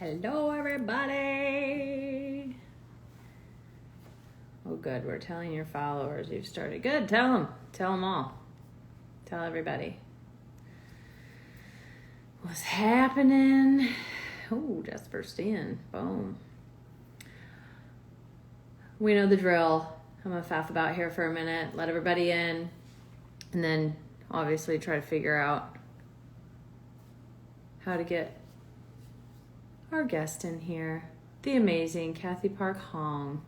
Hello, everybody. Oh, good. We're telling your followers you've started. Good. Tell them. Tell them all. Tell everybody. What's happening? Oh, just burst in. Boom. We know the drill. I'm going to faff about here for a minute, let everybody in, and then obviously try to figure out how to get our guest in here, the amazing Cathy Park Hong.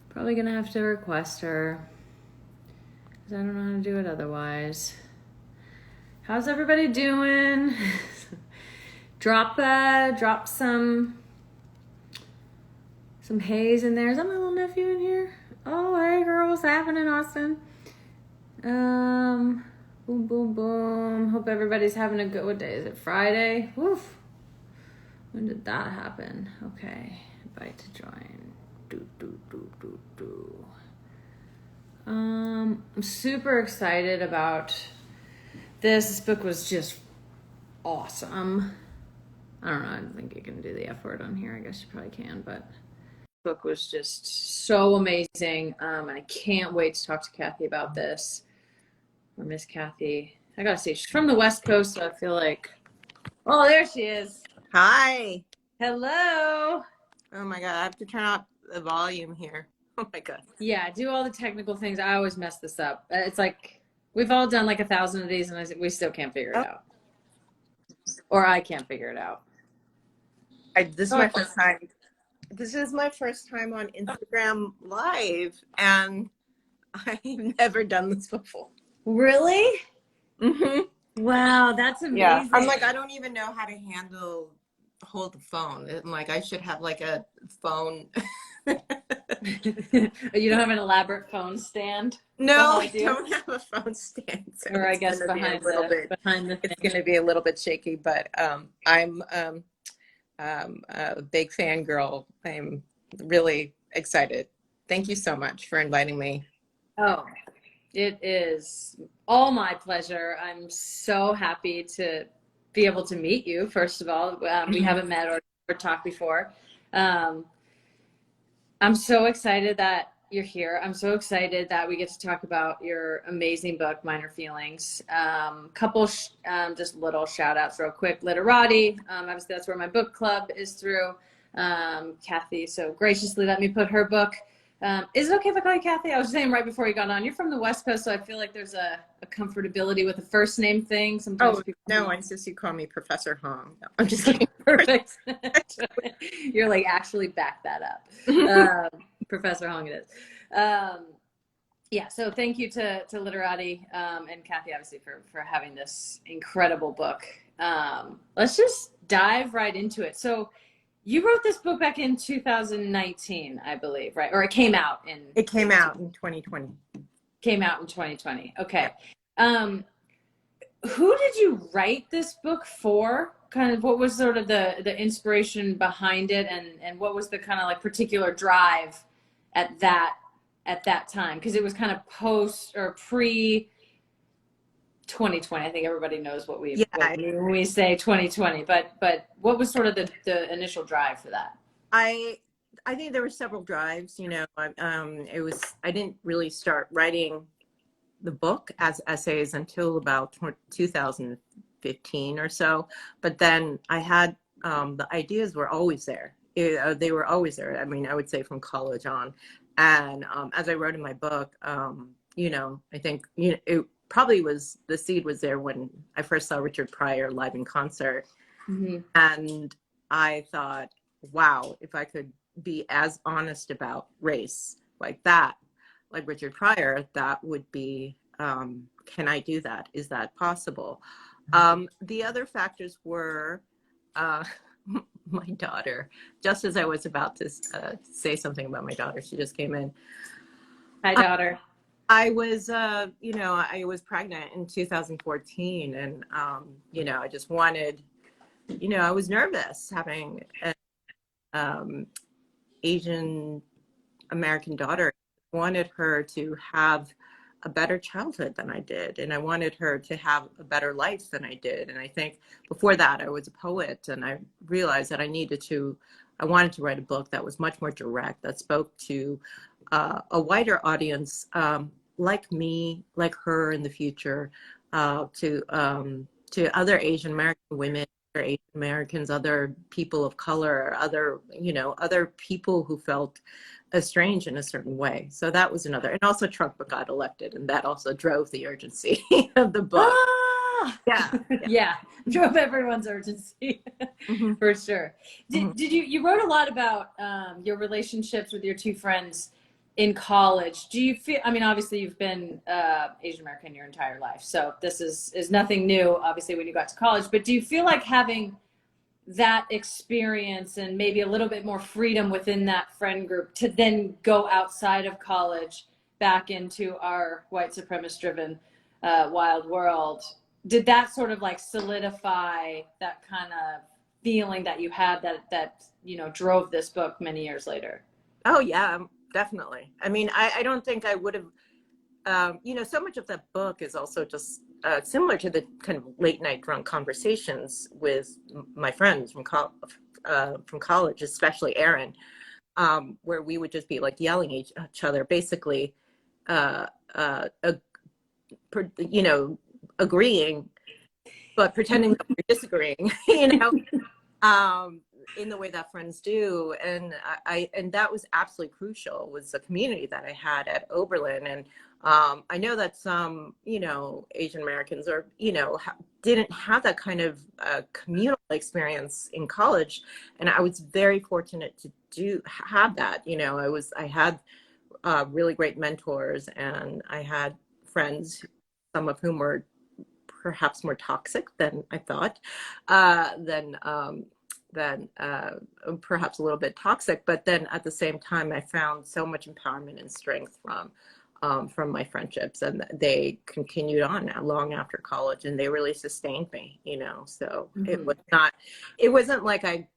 Probably gonna have to request her because I don't know how to do it otherwise. How's everybody doing? Drop some haze in there. Is that my little nephew in here? Oh, hey girl, what's happening, Austin? Boom, boom, boom. Hope everybody's having a good. What day is it? Friday. Woof. When did that happen? Okay. Invite to join. I'm super excited about this. This book was just awesome. I don't know. I don't think you can do the F word on here. I guess you probably can, but the book was just so amazing. And I can't wait to talk to Cathy about this. Or Miss Cathy. I gotta say, she's from the West Coast, so I feel like, oh, there she is. Hi. Hello. Oh my God, I have to turn up the volume here. Oh my God. Yeah, do all the technical things. I always mess this up. It's like we've all done like 1,000 of these, and we still can't figure it out, or I can't figure it out. This is my first time. This is my first time on Instagram Live, and I've never done this before. Really? Mm-hmm. Wow, that's amazing. Yeah, I'm like, I don't even know how to hold the phone. I'm like, I should have like a phone. You don't have an elaborate phone stand? No, I don't have a phone stand. So or I guess behind the it's going to be a little bit shaky, but I'm a big fangirl. I'm really excited. Thank you so much for inviting me. Oh, it is all my pleasure. I'm so happy to be able to meet you, first of all. We haven't met or talked before. I'm so excited that you're here. I'm so excited that we get to talk about your amazing book, Minor Feelings. Couple just little shout outs real quick. Literati, obviously that's where my book club is through. Cathy so graciously let me put her book. Is it okay if I call you Cathy? I was saying right before you got on, you're from the West Coast, so I feel like there's a comfortability with the first name thing. Sometimes people no, I insist you call me Professor Hong. No, I'm just kidding. Perfect. You're like, actually back that up. Professor Hong it is. Yeah, so thank you to Literati and Cathy, obviously, for having this incredible book. Let's just dive right into it. So you wrote this book back in 2019, I believe, right? Or it came out in... It came out in 2020. Came out in 2020. Okay. Who did you write this book for? Kind of what was sort of the inspiration behind it, and what was the kind of like particular drive at that time? Because it was kind of post or pre 2020. I think everybody knows what we mean when we say 2020. But what was sort of the initial drive for that? I think there were several drives. You know, I didn't really start writing the book as essays until about 2015 or so. But then I had the ideas were always there. They were always there. I mean, I would say from college on. And as I wrote in my book, you know, I think it probably was the seed was there when I first saw Richard Pryor live in concert. Mm-hmm. And I thought, wow, if I could be as honest about race like that, like Richard Pryor, that would be, can I do that? Is that possible? The other factors were my daughter. Just as I was about to say something about my daughter, she just came in. Hi, daughter. I was, you know, I was pregnant in 2014, and, you know, I just wanted, you know, I was nervous having an Asian American daughter. I wanted her to have a better childhood than I did. And I wanted her to have a better life than I did. And I think before that, I was a poet, and I realized that I wanted to write a book that was much more direct, that spoke to a wider audience, like me, like her in the future, to other Asian American women, other Asian Americans, other people of color, other, other people who felt estranged in a certain way. So that was another, and also Trump got elected, and that also drove the urgency of the book. Ah, Yeah, yeah. yeah, drove everyone's urgency Mhm, for sure. mhm. Did you wrote a lot about your relationships with your two friends in college? Do you feel? I mean, obviously you've been Asian American your entire life, so this is nothing new. Obviously, when you got to college, but do you feel like having that experience and maybe a little bit more freedom within that friend group to then go outside of college back into our white supremacist driven wild world, did that sort of like solidify that kind of feeling that you had that drove this book many years later? Oh yeah, definitely. I mean, I don't think I would have. So much of that book is also just similar to the kind of late night drunk conversations with my friends from college, especially Aaron, where we would just be like yelling at each other, basically, uh, uh, uh, agreeing, but pretending that we're disagreeing, um, in the way that friends do. And and that was absolutely crucial, was the community that I had at Oberlin. And I know that some, Asian Americans didn't have that kind of communal experience in college. And I was very fortunate to have that. I had really great mentors, and I had friends, some of whom were perhaps more toxic than I thought, than perhaps a little bit toxic. But then at the same time, I found so much empowerment and strength from my friendships, and they continued on long after college, and they really sustained me. So Mm-hmm. it wasn't like I,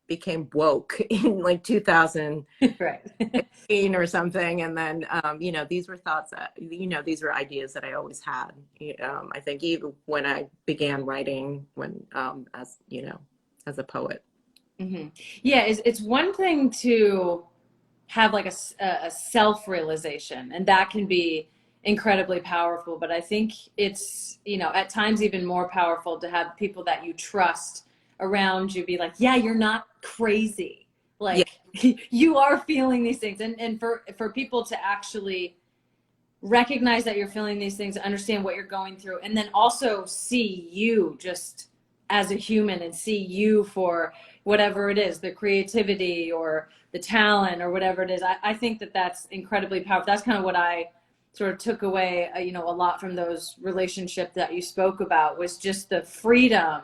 became woke in like 2000 Right. or something, and then these were thoughts that, these were ideas that I always had. I think even when I began writing, when as a poet. Mm-hmm. Yeah, it's one thing to have like a self-realization, and that can be incredibly powerful, but I think it's at times even more powerful to have people that you trust around you be like, yeah, you're not crazy, Yeah, like you are feeling these things, and for people to actually recognize that you're feeling these things, understand what you're going through, and then also see you just as a human and see you for whatever it is, the creativity or the talent or whatever it is. I think that that's incredibly powerful. That's kind of what I sort of took away, a lot from those relationships that you spoke about, was just the freedom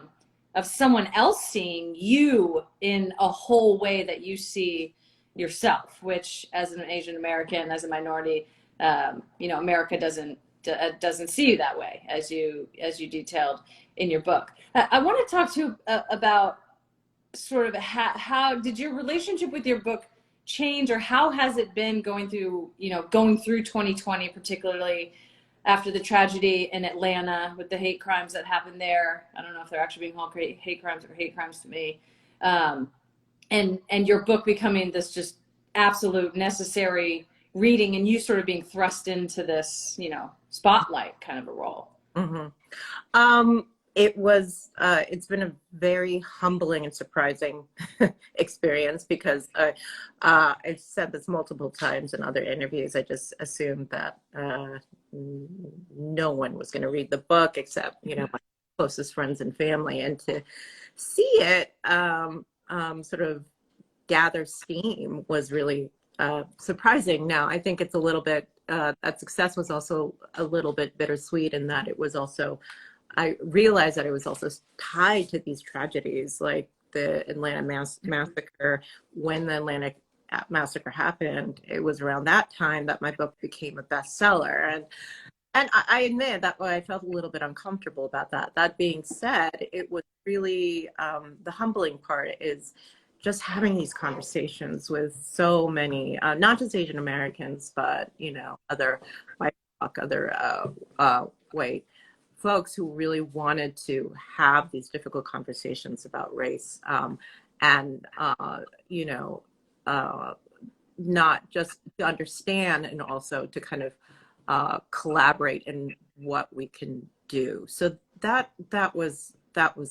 of someone else seeing you in a whole way that you see yourself, which as an Asian American, as a minority, America doesn't see you that way, as you detailed in your book. I want to talk to about sort of how did your relationship with your book change, or how has it been going through 2020, particularly after the tragedy in Atlanta with the hate crimes that happened there. I don't know if they're actually being called hate crimes or hate crimes to me. Um, and your book becoming this just absolute necessary reading, and you sort of being thrust into this spotlight kind of a role. hmm um it's been a very humbling and surprising experience, because I've said this multiple times in other interviews. I just assumed that no one was going to read the book except my closest friends and family, and to see it sort of gather steam was really surprising. Now, I think it's a little bit, that success was also a little bit bittersweet, in that it was also, I realized that it was also tied to these tragedies, like the Atlanta massacre. When the Atlanta massacre happened, it was around that time that my book became a bestseller. And I admit that I felt a little bit uncomfortable about that. That being said, it was really, the humbling part is just having these conversations with so many, not just Asian Americans, but other white other white folks who really wanted to have these difficult conversations about race, and you know, not just to understand, and also to kind of collaborate in what we can do. So that was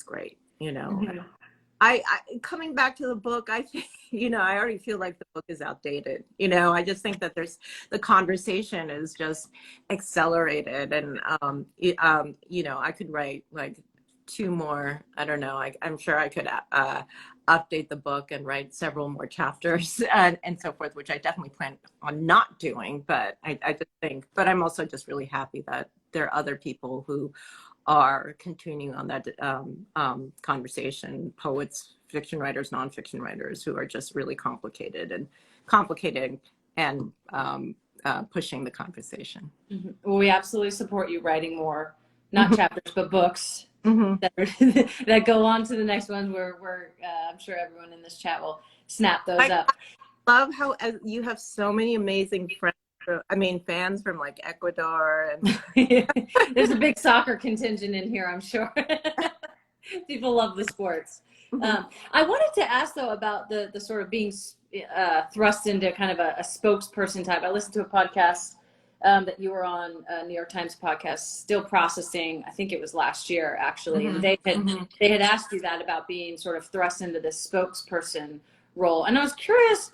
great, you know. Mhm. I coming back to the book, I think, you know, I already feel like the book is outdated. You know, I just think that the conversation is just accelerated, and you know, I could write like two more. I don't know. I'm sure I could update the book and write several more chapters and so forth, which I definitely plan on not doing. But I just think, but I'm also just really happy that there are other people who are continuing on that conversation, poets, fiction writers, nonfiction writers, who are just really complicated and pushing the conversation. Mhm. Well, we absolutely support you writing more, not Mhm. chapters, but books Mhm. that, that go on to the next ones where I'm sure everyone in this chat will snap those I up. love how you have so many amazing friends. I mean, fans from like Ecuador and There's a big soccer contingent in here, I'm sure. People love the sports. Mhm. I wanted to ask though about the sort of being thrust into kind of a spokesperson type. I listened to a podcast that you were on, a New York Times podcast, Still Processing. I think it was last year actually, and Mhm. Mhm. they had asked you that about being sort of thrust into this spokesperson role, and I was curious.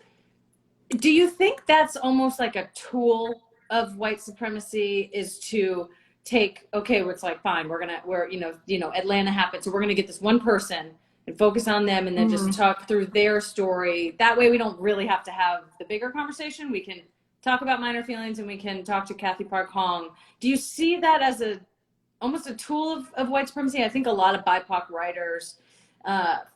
Do you think that's almost like a tool of white supremacy, is to take, okay, where it's like, fine, we're, Atlanta happened, so we're gonna get this one person and focus on them and then just Mhm. talk through their story. That way we don't really have to have the bigger conversation. We can talk about minor feelings and we can talk to Cathy Park Hong. Do you see that as almost a tool of white supremacy? I think a lot of BIPOC writers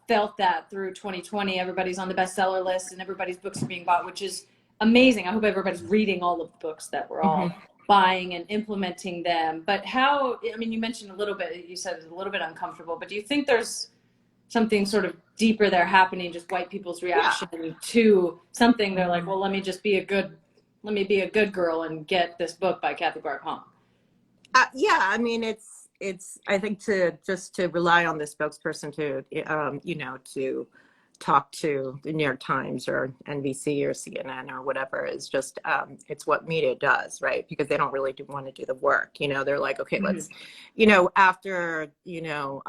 felt that through 2020. Everybody's on the bestseller list and everybody's books are being bought, which is amazing. I hope everybody's reading all of the books that we're all Mhm. buying and implementing them. But how, I mean, you mentioned a little bit, you said it's a little bit uncomfortable, but do you think there's something sort of deeper there happening, just white people's Yeah. reaction to something? They're like, Mhm. well, let me be a good girl and get this book by Cathy Park Hong. Yeah, I mean, it's I think to rely on the spokesperson to you know, to talk to the New York Times or NBC or CNN or whatever is just it's what media does, right? Because they don't really want to do the work. You know, they're like, okay, Mm-hmm. let's, you know, after you know,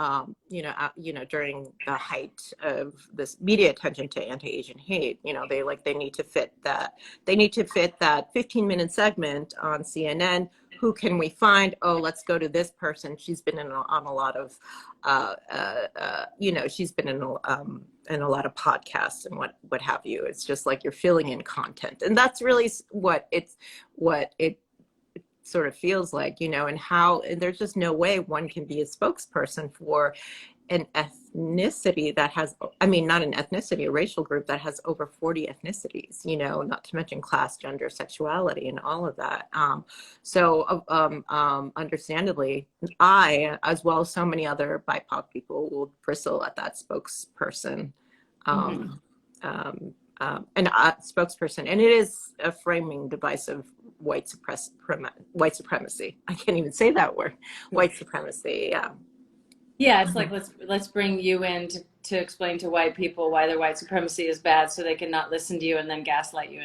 during the height of this media attention to anti-Asian hate, you know, they need to fit that 15-minute segment on CNN. Who can we find? Oh, let's go to this person. She's been on a lot of, you know, she's been in a lot of podcasts and what have you. It's just like you're filling in content, and that's really what it sort of feels like, you know. And there's just no way one can be a spokesperson for an ethnicity that has, I mean, not an ethnicity, a racial group that has over 40 ethnicities, you know, not to mention class, gender, sexuality, and all of that. Understandably, I, as well as so many other BIPOC people, will bristle at that spokesperson. Mm-hmm. And spokesperson, and it is a framing device of white supremacy. I can't even say that word. White supremacy. Yeah. Yeah, it's like Mhm. let's bring you in to explain to white people why their white supremacy is bad, so they can not listen to you and then gaslight you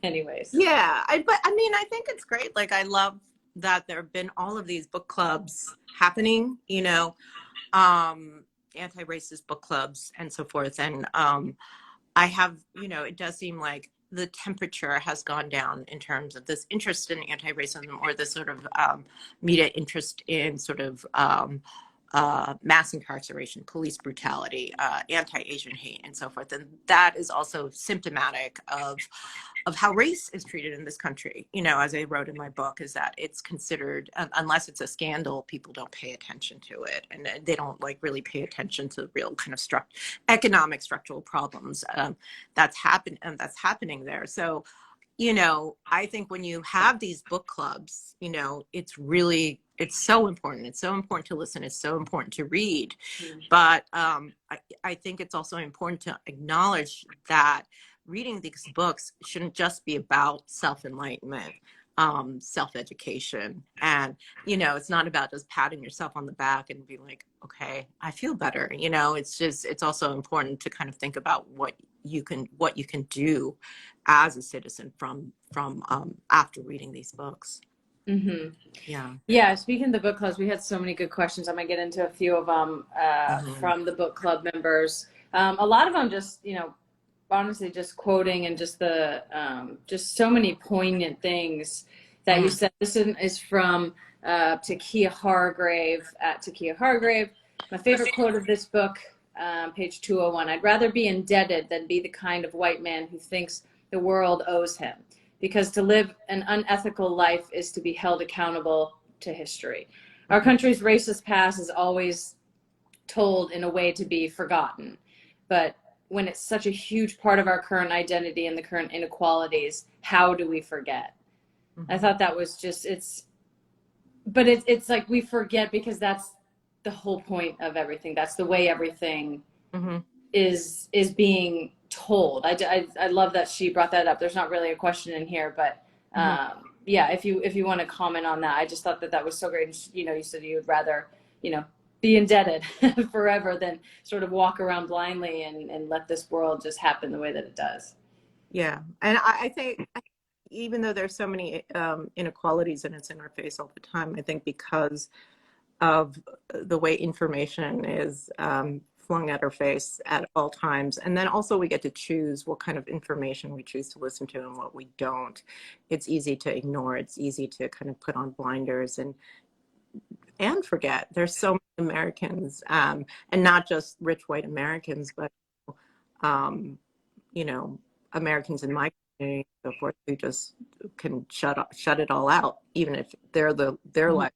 anyways. Yeah, but I mean, I think it's great. Like, I love that there have been all of these book clubs happening, you know, anti-racist book clubs and so forth. And I have, you know, it does seem like the temperature has gone down in terms of this interest in anti-racism, or this sort of media interest in sort of mass incarceration, police brutality, anti-Asian hate, and so forth. And that is also symptomatic of how race is treated in this country. You know, as I wrote in my book, is that it's considered, unless it's a scandal, people don't pay attention to it, and they don't like really pay attention to real kind of economic structural problems that's happening there. So, you know, I think when you have these book clubs, you know, it's so important. It's so important to listen. It's so important to read. But I think it's also important to acknowledge that reading these books shouldn't just be about self-enlightenment. self-education. And, you know, it's not about just patting yourself on the back and be like, okay, I feel better. You know, it's just, it's also important to kind of think about what you can do as a citizen from after reading these books. Hmm. Yeah. Yeah, speaking of the book clubs, we had so many good questions. I'm gonna get into a few of them Hmm. from the book club members. A lot of them just, you know, honestly, just quoting and just the just so many poignant things that you Hmm. said. This is from Takia Hargrave at Takia Hargrave. My favorite quote of this book, page 201. I'd rather be indebted than be the kind of white man who thinks the world owes him, because to live an unethical life is to be held accountable to history. Our Hmm. country's racist past is always told in a way to be forgotten. But when it's such a huge part of our current identity and the current inequalities, how do we forget? I Hmm. thought that was just, it's like we forget because that's the whole point of everything. That's the way everything Hmm. is being told. I love that she brought that up. There's not really a question in here, but Hmm. yeah, if you want to comment on that, I just thought that that was so great. And you know, you said you'd rather, you know, be indebted forever than sort of walk around blindly and let this world just happen the way that it does. Yeah. And I think even though there's so many inequalities and it's in our face all the time, I think because of the way information is flung at our face at all times. And then also we get to choose what kind of information we choose to listen to and what we don't. It's easy to ignore. It's easy to kind of put on blinders and forget. There's so many Americans, and not just rich white Americans, but um, you know, Americans in my community, so forth, who just can shut it all out, even if their Mhm. lives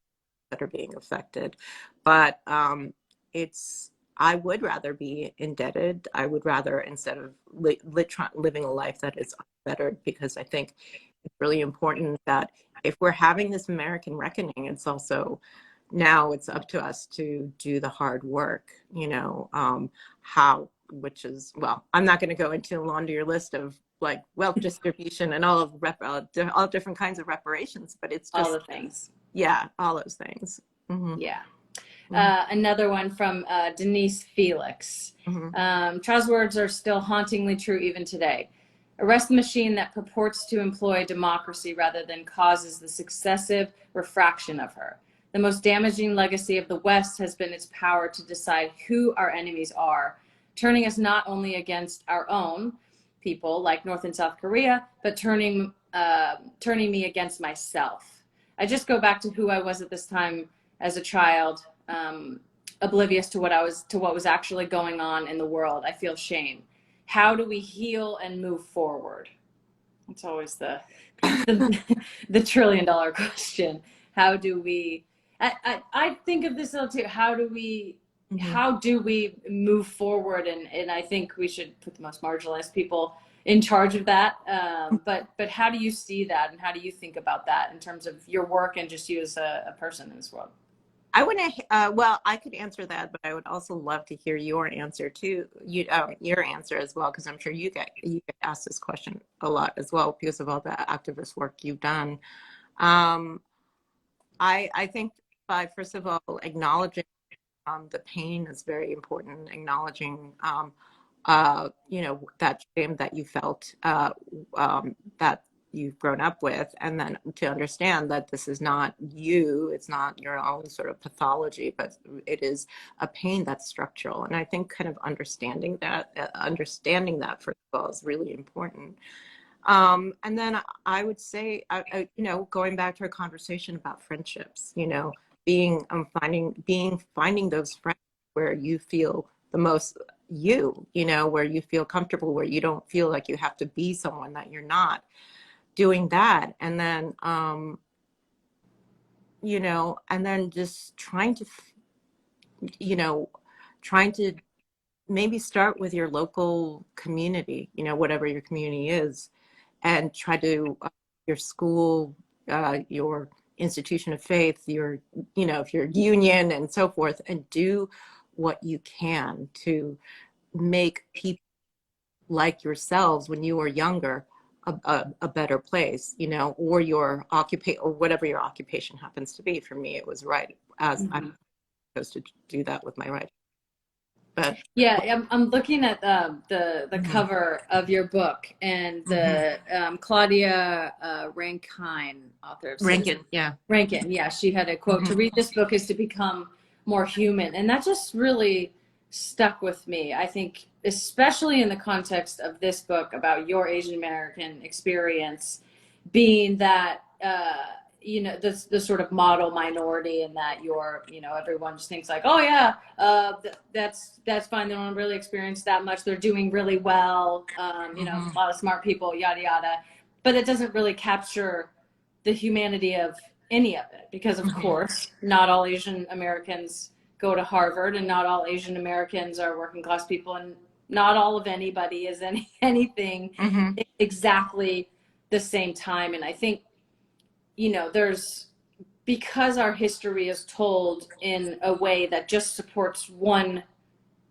that are being affected. But it's I would rather be indebted. I would rather, instead of living a life that is unfettered, because I think it's really important that if we're having this American reckoning, it's also now it's up to us to do the hard work, you know, how, which is, well, I'm not going to go into a laundry list of like wealth distribution and all different kinds of reparations, but it's All just, the things. yeah, all those things. Hmm. Yeah. Hmm. Another one from Denise Felix. Hmm. Child's words are still hauntingly true even today. Arrest the machine that purports to employ democracy rather than causes the successive refraction of her. The most damaging legacy of the West has been its power to decide who our enemies are, turning us not only against our own people, like North and South Korea, but turning me against myself. I just go back to who I was at this time as a child, oblivious to what was actually going on in the world. I feel shame. How do we heal and move forward? It's always the the $1 trillion question. How do we? I think of this little too. Hmm. How do we move forward? And I think we should put the most marginalized people in charge of that. But how do you see that, and how do you think about that in terms of your work and just you as a person in this world? I want to, well, I could answer that, but I would also love to hear your answer too, your answer as well, because I'm sure you get asked this question a lot as well because of all the activist work you've done. Um, I think by first of all acknowledging the pain is very important. Acknowledging, you know, that shame that you felt, that you've grown up with, and then to understand that this is not you, it's not your own sort of pathology, but it is a pain that's structural. And I think kind of understanding that first of all is really important. And then I would say, you know, going back to our conversation about friendships, you know, finding those friends where you feel the most you know, where you feel comfortable, where you don't feel like you have to be someone that you're not, doing that. And then, you know, and then just you know, trying to maybe start with your local community, you know, whatever your community is, and try to your school, your institution of faith, your, you know, if your union and so forth, and do what you can to make people like yourselves when you were younger a better place, you know, or your occupation, or whatever your occupation happens to be. For me, it was right, as Mhm. I'm supposed to do that with my writing. But Yeah, I'm looking at the mhm, cover of your book and mhm. the Claudia Rankine, author of Citizen Rankin, yeah. Rankin. Yeah, she had a quote: "To Mhm, read this book is to become more human," and that just really stuck with me. I think, especially in the context of this book about your Asian American experience, being that the sort of model minority, and that everyone just thinks like, oh yeah, that's fine, they don't really experience that much, they're doing really well, a mhm, lot of smart people, yada yada, but it doesn't really capture the humanity of any of it, because of mhm, course not all Asian Americans go to Harvard, and not all Asian Americans are working class people, and not all of anybody is anything mhm, exactly the same time. And I think, there's, because our history is told in a way that just supports one,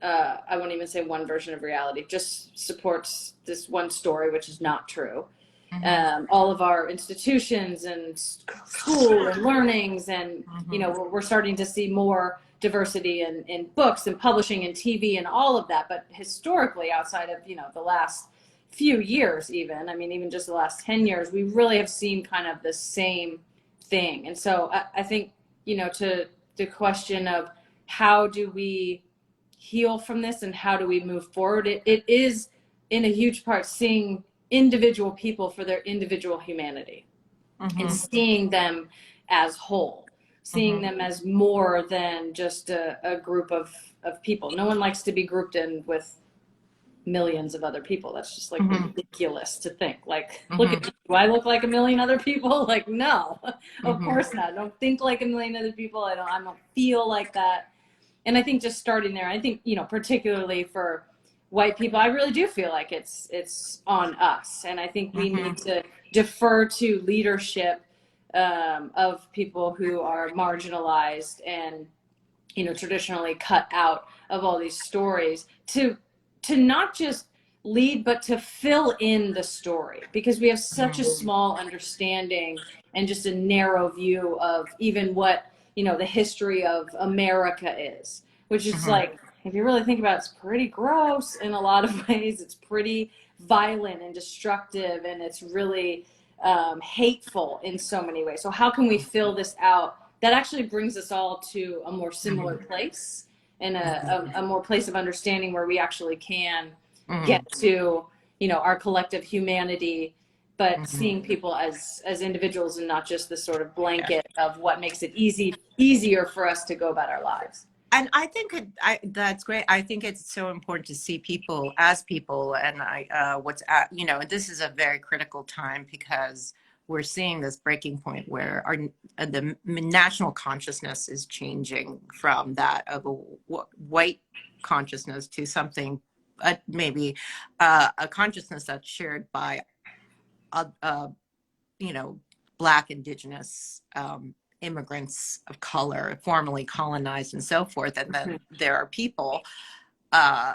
I won't even say one version of reality, just supports this one story, which is not true. mhm, All of our institutions and school and learnings, and mhm, we're starting to see more diversity in books and publishing and TV and all of that. But historically, outside of the last few years, even just the last 10 years, we really have seen kind of the same thing. And so I think, to the question of how do we heal from this and how do we move forward, it is in a huge part seeing individual people for their individual humanity, and mhm, seeing them as whole, seeing mhm. them as more than just a group of people. No one likes to be grouped in with millions of other people. That's just like Mhm, ridiculous to think. Like, look at mhm, me. Do I look like a million other people? Like, no, of mhm. course not. I don't think like a million other people. I don't feel like that. And I think just starting there, I think, particularly for white people, I really do feel like it's on us. And I think we need Mhm. to defer to leadership, of people who are marginalized and traditionally cut out of all these stories, to not just lead but to fill in the story, because we have such a Mhm. small understanding and just a narrow view of even what the history of America is, which is Mhm. like, if you really think about it, it's pretty gross in a lot of ways. It's pretty violent and destructive, and it's really hateful in so many ways. So how can we fill this out that actually brings us all to a more similar Mhm. place, and Mhm. a more place of understanding, where we actually can get Mhm. to our collective humanity, but Mhm. seeing people as individuals, and not just this sort of Yeah. blanket of what makes it easier for us to go about our lives. And I think that's great. I think it's so important to see people as people. And this is a very critical time, because we're seeing this breaking point where the national consciousness is changing from that of a white consciousness to something, maybe a consciousness that's shared by uh, uh, you know, Black, Indigenous, immigrants of color, formerly colonized, and so forth. And then there are people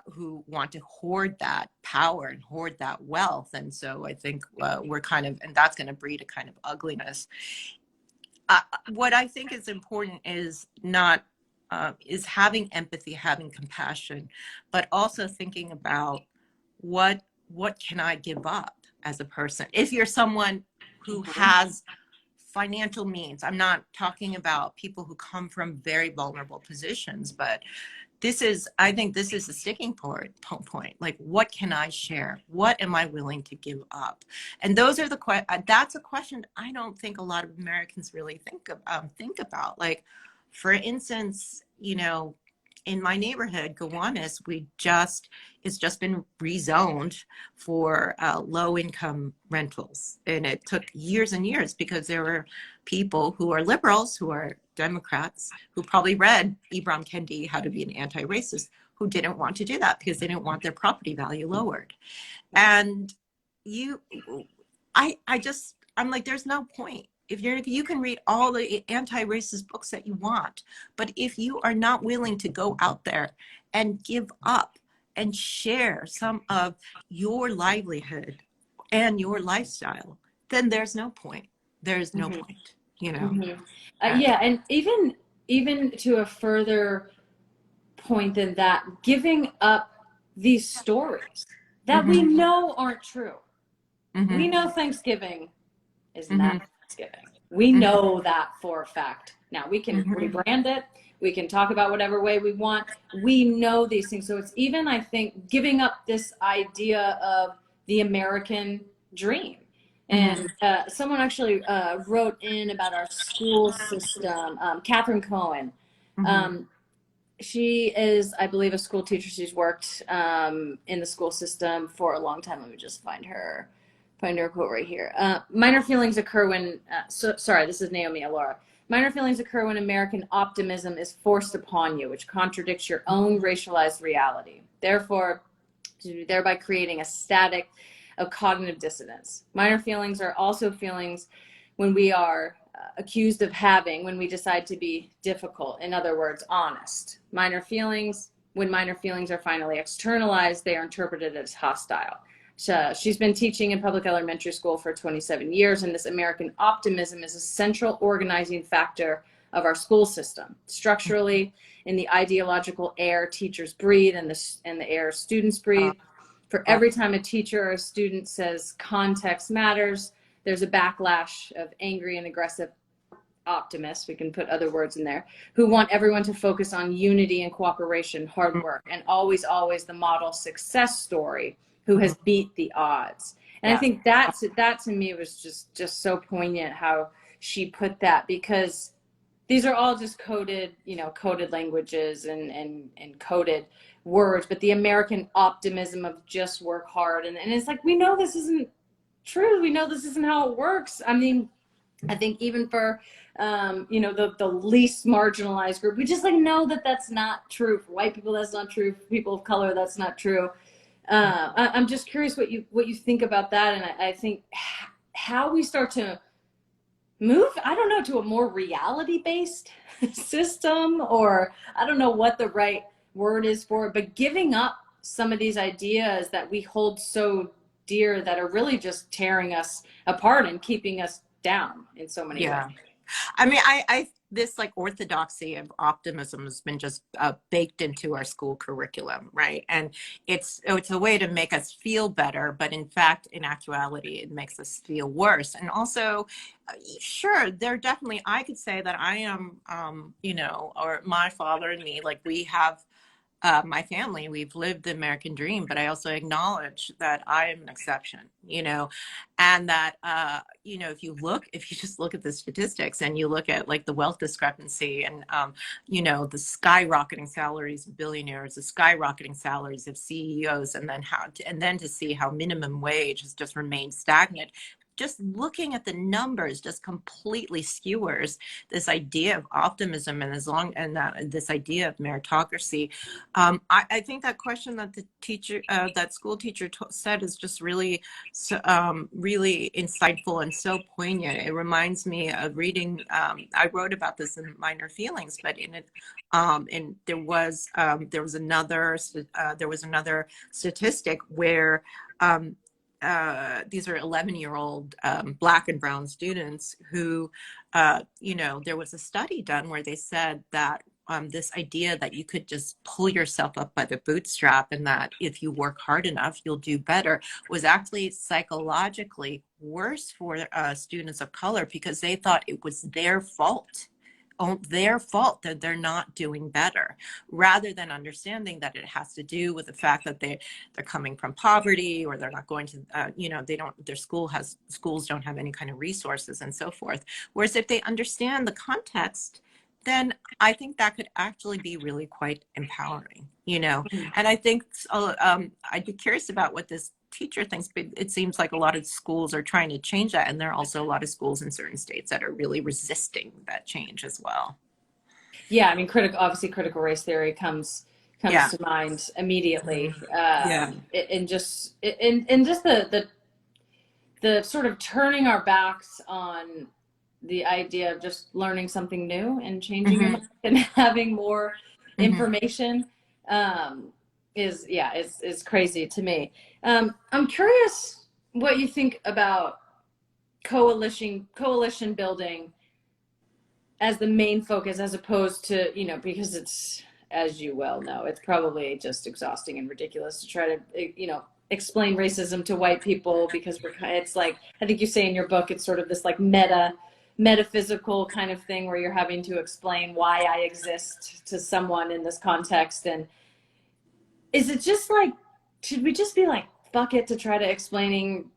who want to hoard that power and hoard that wealth. And so I think we're kind of, and that's going to breed a kind of ugliness. What I think is important is not, is having empathy, having compassion, but also thinking about what what can I give up as a person. If you're someone who Mhm. has financial means, I'm not talking about people who come from very vulnerable positions, but I think this is the sticking point. Like, what can I share? What am I willing to give up? And those are that's a question I don't think a lot of Americans really think about. Like, for instance, in my neighborhood, Gowanus, it's just been rezoned for low income rentals. And it took years and years, because there were people who are liberals, who are Democrats, who probably read Ibram Kendi, How to Be an Anti-Racist, who didn't want to do that because they didn't want their property value lowered. And you, I'm like, there's no point. If you can read all the anti-racist books that you want, but if you are not willing to go out there and give up and share some of your livelihood, and your lifestyle, then there's no point. There's no Hmm. point, you know. Hmm. Uh, Yeah, and even to a further point than that, giving up these stories that we mhm, know aren't true. We mhm, know Thanksgiving is not mhm, Thanksgiving. We mhm, know that for a fact. Now we can mhm, rebrand it. We can talk about whatever way we want. We know these things. So it's even, I think, giving up this idea of the American dream. mhm, And someone actually wrote in about our school system, Catherine Cohen. mhm. Um, she is, I believe, a school teacher. She's worked in the school system for a long time. Let me just find her quote right here. Minor feelings occur when, sorry, this is Naomi Alora. Minor feelings occur when American optimism is forced upon you, which contradicts your own racialized reality. Therefore, thereby creating a static of cognitive dissonance. Minor feelings are also feelings when we are accused of having, when we decide to be difficult, in other words, honest. Minor feelings, when minor feelings are finally externalized, they are interpreted as hostile. She's been teaching in public elementary school for 27 years, and this American optimism is a central organizing factor of our school system. Structurally, in the ideological air teachers breathe and the air students Uh, breathe. For yeah, every time a teacher or a student says context matters, there's a backlash of angry and aggressive optimists, we can put other words in there, who want everyone to focus on unity and cooperation, hard work, and always, always the model success story who mhm, has beat the odds. And I yeah, think that to me was just so poignant how she put that, because these are all just coded, coded languages and coded words, but the American optimism of just work hard. And it's like, we know this isn't true. We know this isn't how it works. I mean, I think even for, the least marginalized group, we just like know that that's not true. For white people, that's not true. For people of color, that's not true. I'm just curious what you think about that. And I think how we start to move, I don't know, to a more reality based system, or I don't know what the right word is for it, but giving up some of these ideas that we hold so dear that are really just tearing us apart and keeping us down in so many ways. yeah. I mean, this like orthodoxy of optimism has been just baked into our school curriculum, right? And it's a way to make us feel better, but in fact, in actuality, it makes us feel worse. And also, sure, there definitely, I could say that I am, or my father and me, like we have my family, we've lived the American dream, but I also acknowledge that I am an exception, and that, if you just look at the statistics and you look at like the wealth discrepancy and, the skyrocketing salaries of billionaires, the skyrocketing salaries of CEOs, and then to see how minimum wage has just remained stagnant. Just looking at the numbers just completely skewers this idea of optimism and this idea of meritocracy. I think that question that that school teacher said is just really, really insightful and so poignant. It reminds me of reading. I wrote about this in Minor Feelings, but in it, and there was another statistic where. These are 11-year-old Black and brown students who, there was a study done where they said that this idea that you could just pull yourself up by the bootstrap and that if you work hard enough, you'll do better was actually psychologically worse for students of color because they thought it was their fault that they're not doing better, rather than understanding that it has to do with the fact that they're coming from poverty, or they're not going to they don't their schools don't have any kind of resources and so forth. Whereas if they understand the context, then I think that could actually be really quite empowering. And I think I'd be curious about what this teacher thinks, but it seems like a lot of schools are trying to change that, and there are also a lot of schools in certain states that are really resisting that change as well. Yeah, I mean, critical race theory comes Yeah. to mind immediately, Yeah. and just the sort of turning our backs on the idea of just learning something new and changing your Hmm. mind and having more Hmm. information, is, yeah, is crazy to me. I'm curious. what you think about coalition building as the main focus, as opposed to, you know, because it's, as you well know, it's probably just exhausting and ridiculous to try to, you know, explain racism to white people, because it's like, I think you say in your book, it's sort of this like metaphysical kind of thing where you're having to explain why I exist to someone in this context. And is it just like, should we just be like, fuck it, to try to explaining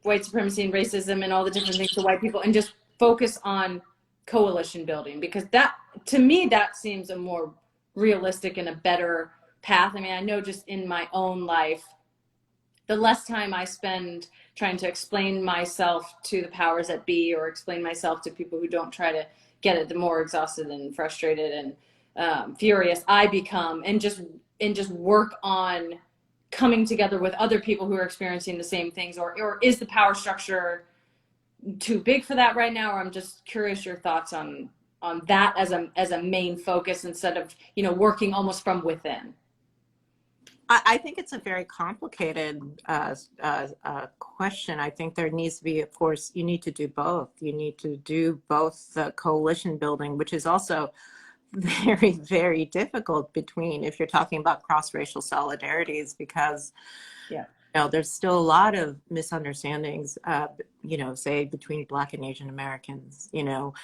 white supremacy and racism and all the different things to white people, and just focus on coalition building? Because that, to me, that seems a more realistic and a better path. I mean, I know just in my own life, the less time I spend trying to explain myself to the powers that be, or explain myself to people who don't try to get it, the more exhausted and frustrated and furious I become, and just work on coming together with other people who are experiencing the same things. Or is the power structure too big for that right now? Or I'm just curious your thoughts on that as a main focus, instead of, you know, working almost from within. I think it's a very complicated question. I think there needs to be, of course, you need to do both. You need to do both the coalition building, which is also very, very difficult between, if you're talking about cross-racial solidarities, because Yeah. you know, there's still a lot of misunderstandings, you know, say between Black and Asian Americans, you know,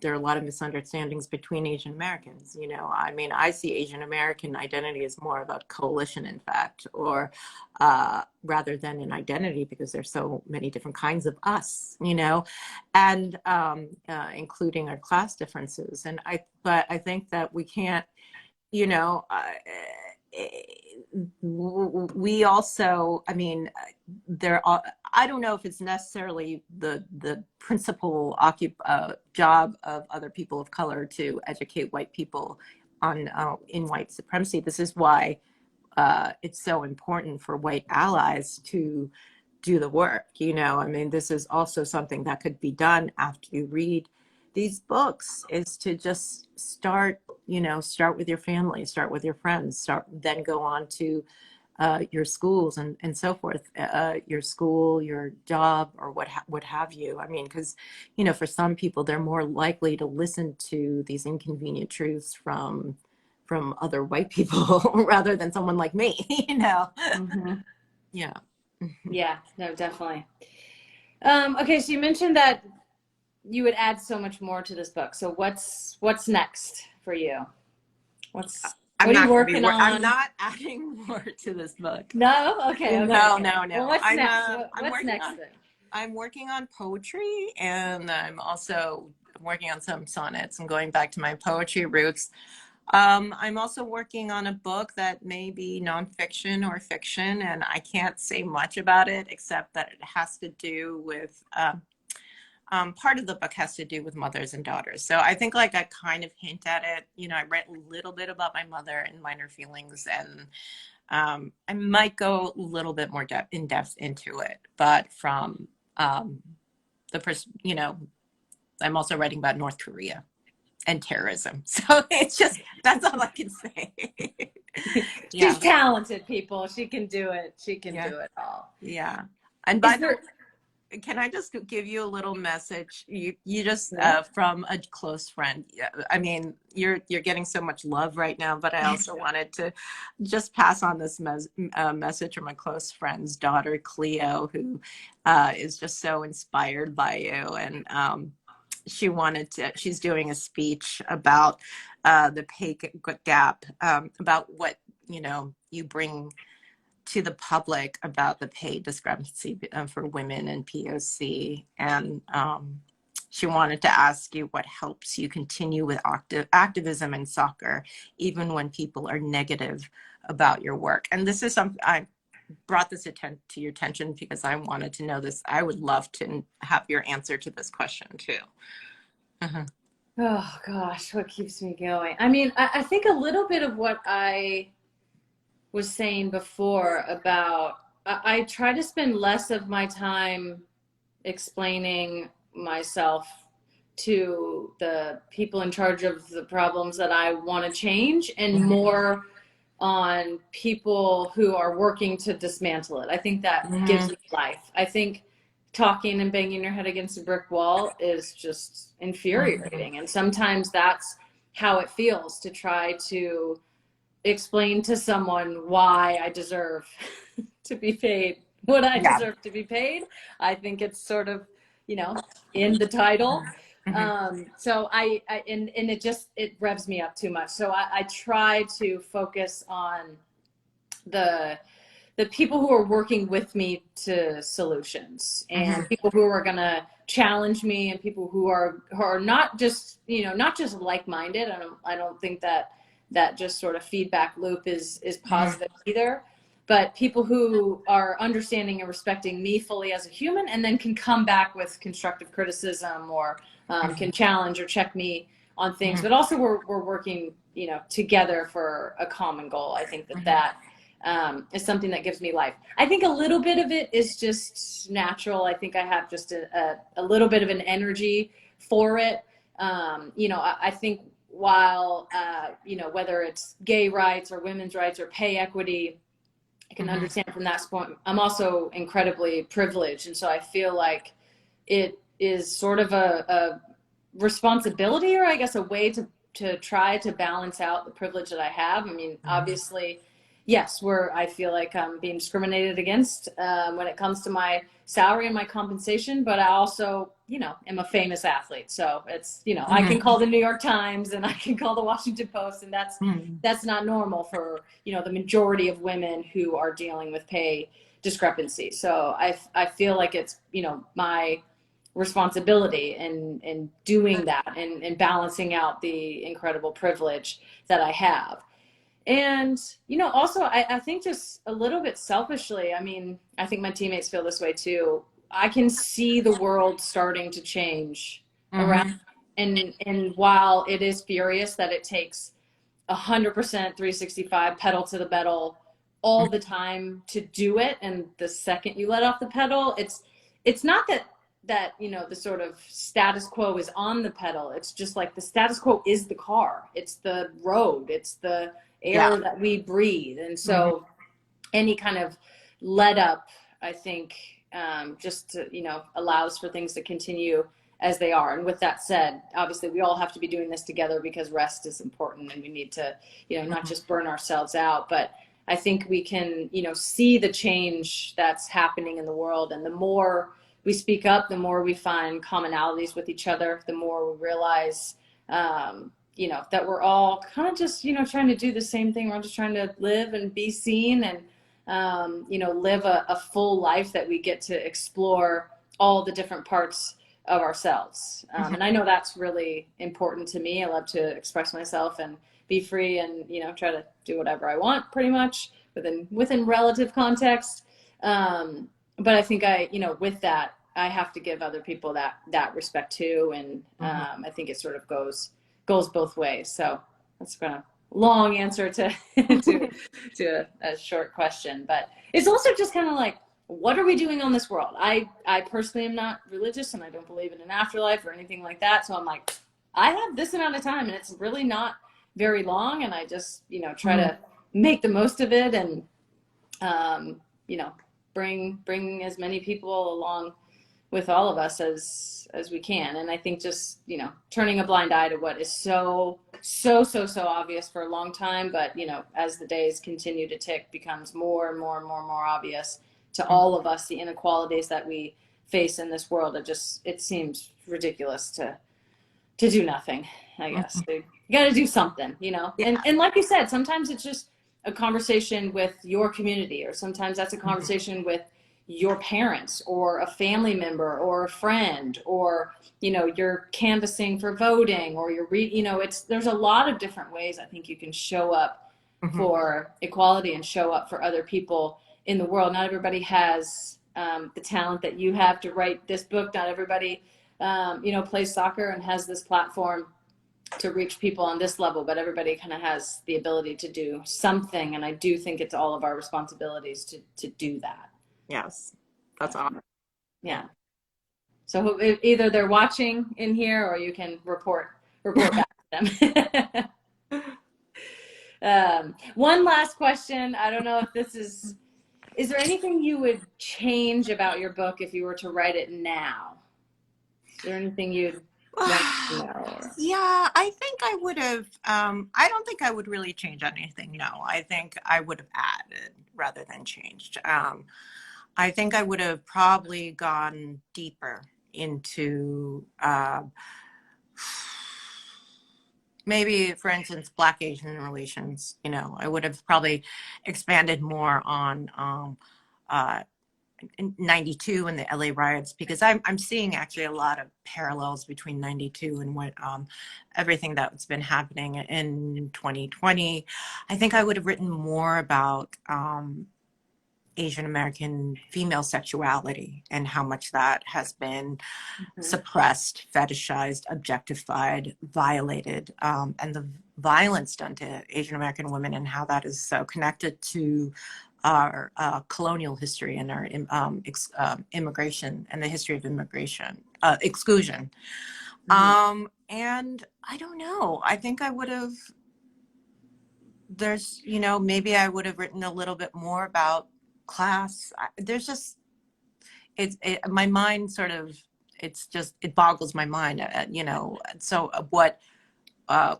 there are a lot of misunderstandings between Asian Americans, you know, I mean, I see Asian American identity as more of a coalition, in fact, or rather than an identity, because there's so many different kinds of us, you know, and including our class differences. But I think that we can't, you know, we also, I mean, there are, I don't know if it's necessarily the principal job of other people of color to educate white people on in white supremacy. This is why it's so important for white allies to do the work. You know, I mean, this is also something that could be done after you read these books, is to just start, you know, start with your family, start with your friends, then go on to your schools and so forth, your school, your job, or what have you. I mean, because, you know, for some people, they're more likely to listen to these inconvenient truths from other white people rather than someone like me, you know? Mm-hmm. Yeah. Yeah, no, definitely. Okay, so you mentioned that you would add so much more to this book. So what's next for you? I'm What are you not going to working I'm on? not adding more to this book. No? Okay, okay, No, okay. no, Well, no. what's next? I'm What's working next on then? poetry, and I'm also working on some sonnets and going back to my poetry roots. I'm also working on a book that may be nonfiction or fiction, and I can't say much about it except that it has to do with part of the book has to do with mothers and daughters. So I think, like, I kind of hint at it. You know, I read a little bit about my mother and minor feelings, and I might go a little bit more in depth into it, but from you know, I'm also writing about North Korea and terrorism. So it's just, that's all I can say. She's Yeah, talented, people. She can do it. She can yeah, do it all. yeah. And by Is the there? way, can I just give you a little message? You just Yeah. from a close friend. Yeah, I mean, you're getting so much love right now, but I also wanted to just pass on this message from my close friend's daughter, Cleo, who is just so inspired by you, and she's doing a speech about the pay gap, about what, you know, you bring to the public about the pay discrepancy for women and POC. And she wanted to ask you what helps you continue with activism in soccer, even when people are negative about your work. And this is something I brought this to your attention because I wanted to know this. I would love to have your answer to this question too. Uh-huh. Oh gosh, what keeps me going? I mean, I think a little bit of what I was saying before about, I try to spend less of my time explaining myself to the people in charge of the problems that I want to change, and more on people who are working to dismantle it. I think that gives Mhm. me life. I think talking and banging your head against a brick wall is just Mhm. infuriating. And sometimes that's how it feels to try to explain to someone why I deserve to be paid what I Yeah. deserve to be paid. I think it's sort of, in the title. Mhm. So and it revs me up too much. So I try to focus on the the people who are working with me to solutions, and Mhm. people who are going to challenge me, and people who are not just not just like-minded. I don't think that just sort of feedback loop is Mhm. positive either, but people who are understanding and respecting me fully as a human, and then can come back with constructive criticism, or can challenge or check me on things, Mhm. but also we're working together for a common goal. I think Mhm. that is something that gives me life. I think a little bit of it is just natural. I think I have just a little bit of an energy for it. I think while, whether it's gay rights or women's rights or pay equity, I can Mhm. understand from that point. I'm also incredibly privileged. And so I feel like it is sort of a responsibility, or I guess a way to try to balance out the privilege that I have. I mean, obviously, yes, I feel like I'm being discriminated against when it comes to my salary and my compensation, but I also, am a famous athlete. So it's, I can Mhm. call the New York Times and I can call the Washington Post, and Mhm. that's not normal for, the majority of women who are dealing with pay discrepancy. So I feel like it's, my responsibility in doing that, and balancing out the incredible privilege that I have. And, also, I think just a little bit selfishly, I mean, I think my teammates feel this way too. I can see the world starting to change around. Mhm. And while it is furious that it takes 100% 365 pedal to the metal all the time to do it, and the second you let off the pedal, it's not that the sort of status quo is on the pedal. It's just like the status quo is the car, it's the road, it's the Yeah. air that we breathe. And Mhm. so any kind of let up, I think, just allows for things to continue as they are. And with that said, obviously we all have to be doing this together, because rest is important, and we need to, not Mhm. just burn ourselves out. But I think we can, see the change that's happening in the world. And the more we speak up, the more we find commonalities with each other, the more we realize, that we're all kind of just, trying to do the same thing. We're just trying to live and be seen, and live a full life that we get to explore all the different parts of ourselves. Mhm. And I know that's really important to me. I love to express myself and be free, and, try to do whatever I want, pretty much within relative context. Um, but I think with that, I have to give other people that respect too. And Mhm. I think it sort of goes both ways. So that's kind of long answer to to a short question. But it's also just kind of like, what are we doing on this world? I personally am not religious, and I don't believe in an afterlife or anything like that. So I'm like, I have this amount of time, and it's really not very long, and I just try Mhm. to make the most of it, and um, you know bring as many people along with all of us as we can. And I think just turning a blind eye to what is so obvious for a long time, but as the days continue to tick, becomes more and more and more and more obvious to all of us, the inequalities that we face in this world. It seems ridiculous to do nothing, I guess. Mhm. You got to do something, Yeah. and like you said, sometimes it's just a conversation with your community, or sometimes that's a Mhm. conversation with your parents, or a family member, or a friend, or you're canvassing for voting, or it's there's a lot of different ways I think you can show up Mhm. for equality and show up for other people in the world. Not everybody has the talent that you have to write this book. Not everybody plays soccer and has this platform to reach people on this level, but everybody kind of has the ability to do something. And I do think it's all of our responsibilities to do that. Yes. That's awesome. Yeah. Yeah. So either they're watching in here, or you can report back to them. One last question. I don't know if this is there anything you would change about your book if you were to write it now? Is there anything you'd want to know? Or... Yeah, I think I would have, I don't think I would really change anything. No, I think I would have added rather than changed. I think I would have probably gone deeper into maybe, for instance, Black Asian relations. You know, I would have probably expanded more on uh, in 92 and the LA riots, because I'm seeing actually a lot of parallels between 92 and what everything that's been happening in 2020. I think I would have written more about Asian American female sexuality and how much that has been suppressed, fetishized, objectified, violated, and the violence done to Asian American women, and how that is so connected to our colonial history and our immigration and the history of immigration, exclusion. And I don't know, I think I would have, there's, you know, maybe I would have written a little bit more about class. There's just, my mind sort of, it's just, it boggles my mind, you know. So what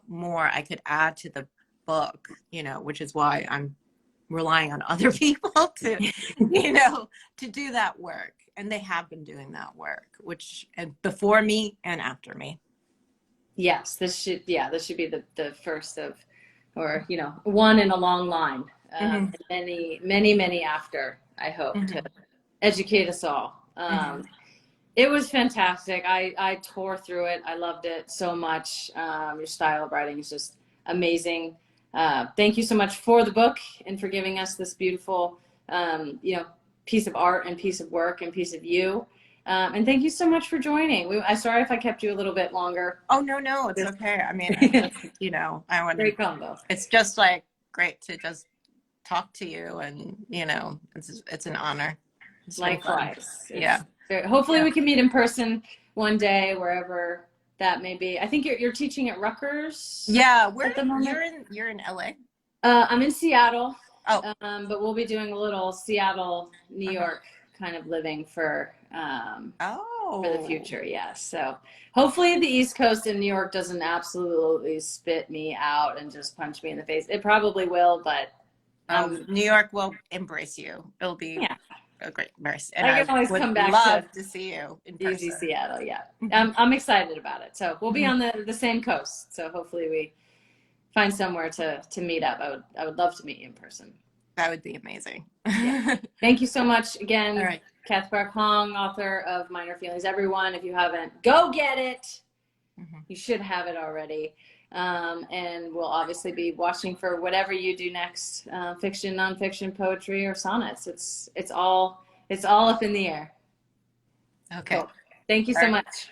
more I could add to the book, you know, which is why I'm relying on other people to, you know, to do that work. And they have been doing that work, which before me and after me. Yes, this should be the first of, or you know, one in a long line. And many after, I hope, to educate us all. It was fantastic. I tore through it. I loved it so much. Your style of writing is just amazing. Thank you so much for the book and for giving us this beautiful, you know, piece of art and piece of work and piece of you. And thank you so much for joining. I'm sorry if I kept you a little bit longer. Oh, no, it's okay. I mean, you know, I want great combo. It's just like great to just talk to you, and you know, it's an honor. Likewise. Yeah. Hopefully we can meet in person one day, wherever that may be. I think you're teaching at Rutgers. Yeah, where you're in LA. I'm in Seattle. Oh. But we'll be doing a little Seattle, New York kind of living for the future. Yeah. So hopefully the East Coast in New York doesn't absolutely spit me out and just punch me in the face. It probably will, but New York will embrace you. It'll be a great embrace. And I can always come back to see you in person. Easy Seattle. Yeah. I'm excited about it. So we'll be on the same coast. So hopefully we find somewhere to meet up. I would love to meet you in person. That would be amazing. Yeah. Thank you so much again. All right. Cathy Park Hong, author of Minor Feelings. Everyone, if you haven't, go get it. You should have it already. And we'll obviously be watching for whatever you do next, fiction, nonfiction, poetry, or sonnets. It's all up in the air. Okay. Cool. Thank you so much.